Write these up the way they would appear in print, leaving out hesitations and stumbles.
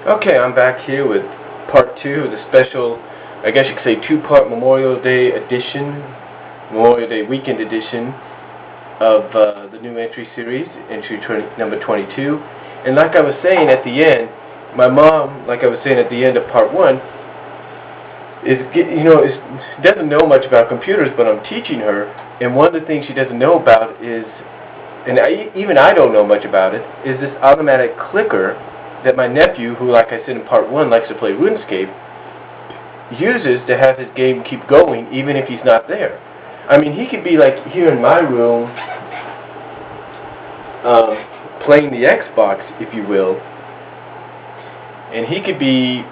Okay, I'm back here with part two of the special, I guess you could say two-part Memorial Day edition, Memorial Day weekend edition of the new entry series, number 22. And like I was saying at the end, my mom, like I was saying at the end of part one, doesn't know much about computers, but I'm teaching her, and one of the things she doesn't know about is, and even I don't know much about it, is this automatic clicker that my nephew, who, like I said in part one, likes to play RuneScape, uses to have his game keep going even if he's not there. I mean, he could be like here in my room playing the Xbox, if you will, and he could be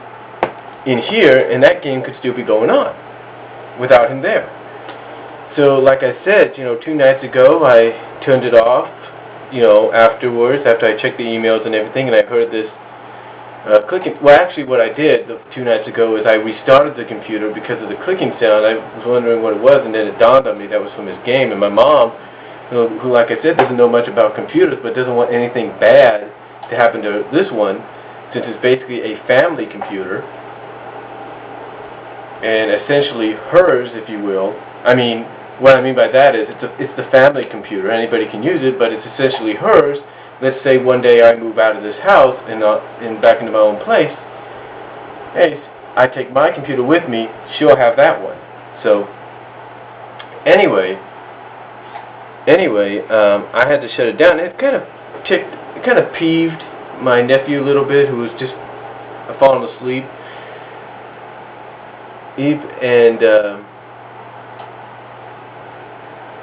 in here and that game could still be going on without him there. So like I said, 2 nights ago I turned it off, afterwards, after I checked the emails and everything, and I heard this clicking. Well, actually what I did 2 nights ago is I restarted the computer because of the clicking sound. I was wondering what it was, and then it dawned on me that was from his game. And my mom, who like I said, doesn't know much about computers, but doesn't want anything bad to happen to this one, since it's basically a family computer, and essentially hers, if you will. I mean, what I mean by that is it's the family computer. Anybody can use it, but it's essentially hers. Let's say one day I move out of this house and back into my own place. Hey, I take my computer with me. She'll have that one. So anyway, I had to shut it down. It kind of peeved my nephew a little bit, who was just falling asleep. And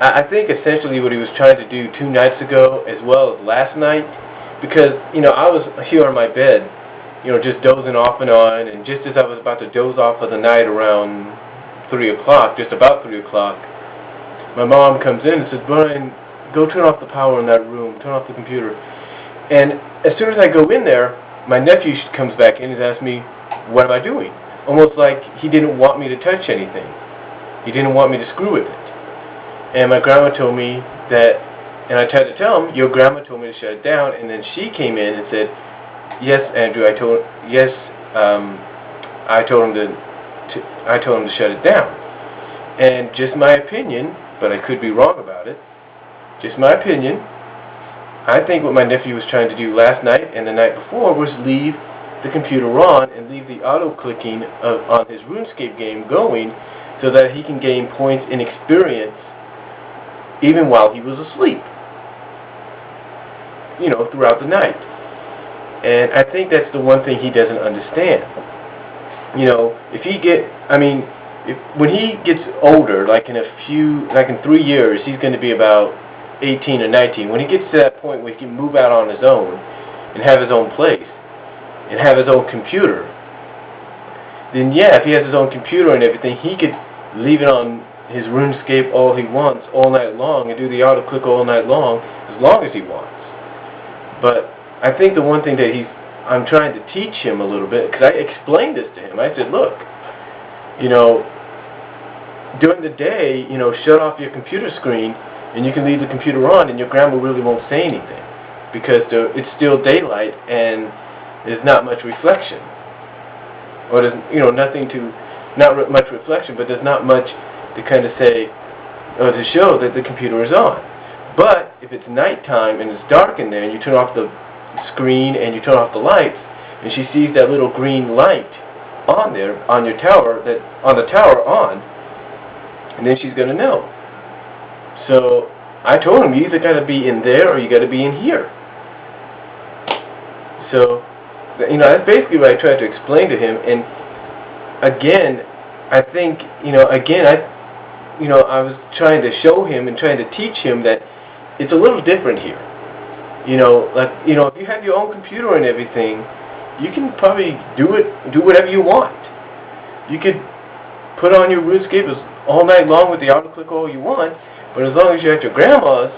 I think essentially what he was trying to do 2 nights ago as well as last night, because, I was here on my bed, just dozing off and on, and just as I was about to doze off for the night around 3 o'clock, just about 3 o'clock, my mom comes in and says, "Brian, go turn off the power in that room, turn off the computer." And as soon as I go in there, my nephew comes back in and asks me, "What am I doing?" Almost like he didn't want me to touch anything. He didn't want me to screw with it. And my grandma told me that, and I tried to tell him, "Your grandma told me to shut it down," and then she came in and said, "Yes, Andrew, I told him to shut it down." And just my opinion, but I could be wrong about it, just my opinion, I think what my nephew was trying to do last night and the night before was leave the computer on and leave the auto-clicking on his RuneScape game going so that he can gain points in experience even while he was asleep, throughout the night. And I think that's the one thing he doesn't understand. When he gets older, like in 3 years, he's going to be about 18 or 19. When he gets to that point where he can move out on his own and have his own place and have his own computer, then yeah, if he has his own computer and everything, he could leave it on his RuneScape all he wants, all night long, and do the auto-click all night long as he wants. But I think the one thing that I'm trying to teach him a little bit, because I explained this to him. I said, look, during the day, shut off your computer screen, and you can leave the computer on, and your grandma really won't say anything, because it's still daylight, and there's not much reflection. Or there's, not much reflection, but there's not much to kind of say, or to show that the computer is on. But if it's nighttime and it's dark in there, and you turn off the screen and you turn off the lights, and she sees that little green light on there, on the tower on, and then she's going to know. So I told him, you either got to be in there or you got to be in here. So, that's basically what I tried to explain to him. And again, I think, I was trying to show him and trying to teach him that it's a little different here. If you have your own computer and everything, you can probably do whatever you want. You could put on your RuneScape all night long with the auto-click all you want, but as long as you're at your grandma's,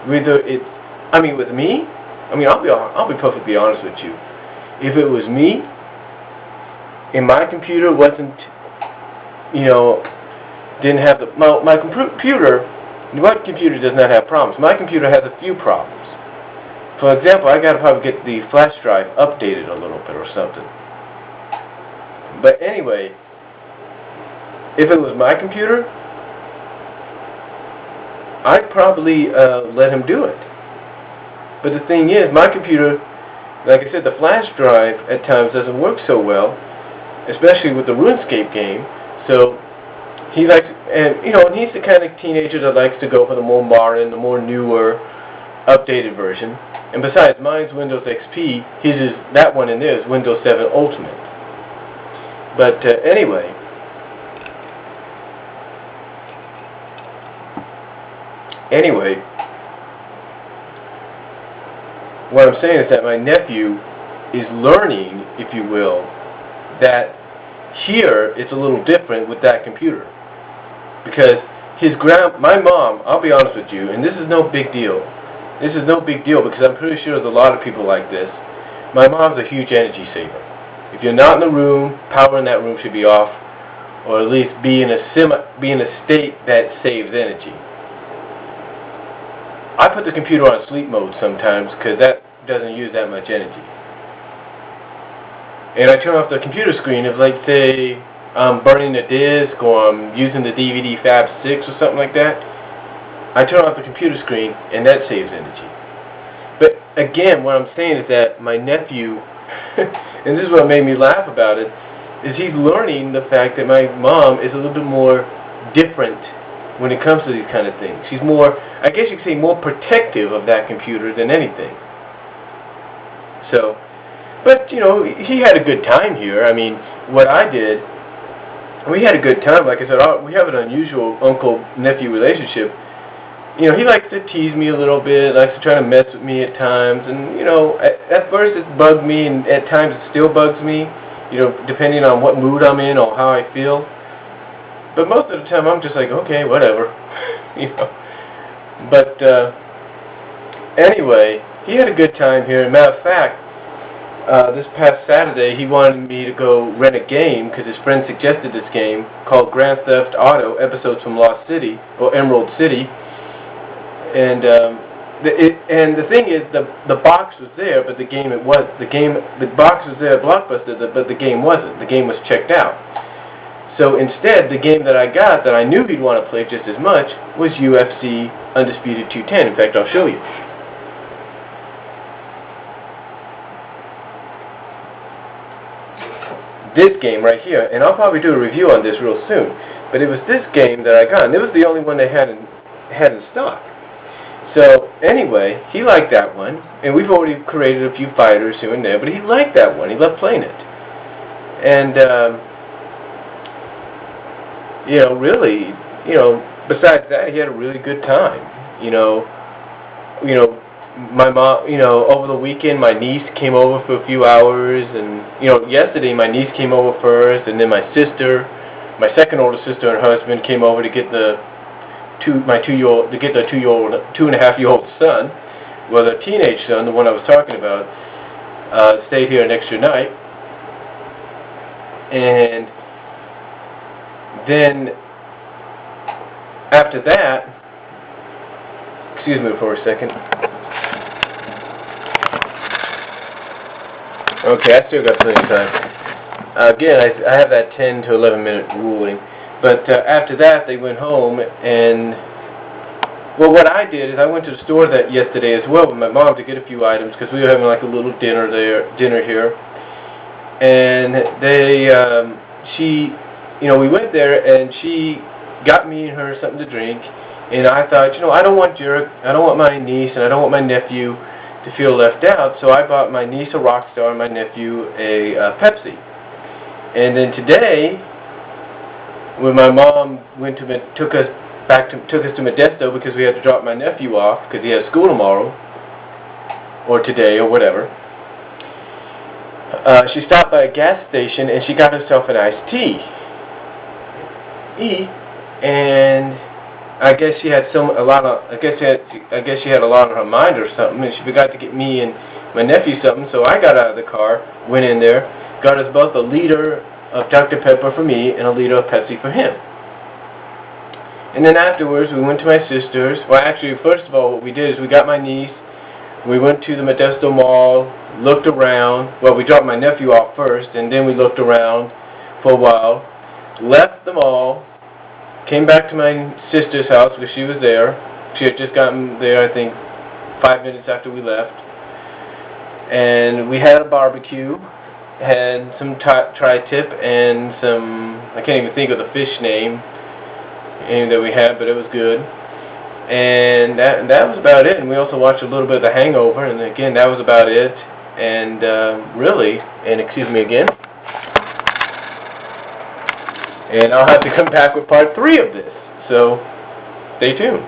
with me, I'll be perfectly honest with you. If it was me, and my computer wasn't, didn't have my computer does not have problems. My computer has a few problems. for example, I gotta probably get the flash drive updated a little bit or something. But anyway, if it was my computer, I'd probably let him do it. But the thing is, my computer, like I said, the flash drive at times doesn't work so well, especially with the RuneScape game. So he likes, and he's the kind of teenager that likes to go for the more modern, the more newer, updated version. And besides, mine's Windows XP. His is that one, and there is Windows 7 Ultimate. But anyway. Anyway, what I'm saying is that my nephew is learning, if you will, that here it's a little different with that computer. Because my mom, I'll be honest with you, and this is no big deal. This is no big deal because I'm pretty sure there's a lot of people like this. My mom's a huge energy saver. If you're not in the room, power in that room should be off, or at least be in a state that saves energy. I put the computer on sleep mode sometimes because that doesn't use that much energy. And I turn off the computer screen if, like, say, I'm burning a disc or I'm using the DVD Fab 6 or something like that. I turn off the computer screen and that saves energy. But again, what I'm saying is that my nephew, and this is what made me laugh about it, is he's learning the fact that my mom is a little bit more different when it comes to these kind of things. She's more, I guess you could say, more protective of that computer than anything. So, but, he had a good time here. I mean, what I did, we had a good time. Like I said, we have an unusual uncle-nephew relationship. He likes to tease me a little bit, likes to try to mess with me at times. And, at first it bugged me, and at times it still bugs me, depending on what mood I'm in or how I feel. But most of the time, I'm just like, okay, whatever, But anyway, he had a good time here. Matter of fact, this past Saturday, he wanted me to go rent a game because his friend suggested this game called Grand Theft Auto: Episodes from Lost City or Emerald City. And the thing is, the box was there, but the box was there at Blockbuster, but the game wasn't. The game was checked out. So instead, the game that I got that I knew he'd want to play just as much was UFC Undisputed 210. In fact, I'll show you. This game right here, and I'll probably do a review on this real soon, but it was this game that I got, and it was the only one they had in stock. So anyway, he liked that one, and we've already created a few fighters here and there, but he liked that one. He loved playing it. And really, besides that, he had a really good time. My mom, over the weekend, my niece came over for a few hours, and, yesterday my niece came over first, and then my sister, my second older sister and her husband came over to get the 2.5-year-old son, well, the teenage son, the one I was talking about, stayed here an extra night. And then after that, excuse me for a second. Okay, I still got plenty of time. Again, I have that 10 to 11 minute ruling. But after that, they went home, and well, what I did is I went to the store yesterday as well with my mom to get a few items because we were having like a little dinner here, and we went there, and she got me and her something to drink, and I thought, I don't want my niece and I don't want my nephew to feel left out, so I bought my niece a Rockstar and my nephew a Pepsi. And then today, when my mom took us to Modesto because we had to drop my nephew off because he has school tomorrow, or today, or whatever, she stopped by a gas station and she got herself an iced tea. And I guess she had a lot on her mind or something, and she forgot to get me and my nephew something. So I got out of the car, went in there, got us both a liter of Dr. Pepper for me and a liter of Pepsi for him. And then afterwards, we went to my sister's. Well, actually, first of all, what we did is we got my niece We went to the Modesto Mall, looked around. Well, we dropped my nephew off first, and then we looked around for a while. Left the mall, came back to my sister's house because she was there. She had just gotten there, I think, 5 minutes after we left. And we had a barbecue, had some tri-tip and some, I can't even think of the fish name that we had, but it was good. And that was about it. And we also watched a little bit of The Hangover, and again, that was about it. And really, and excuse me again, and I'll have to come back with part 3 of this. So, stay tuned.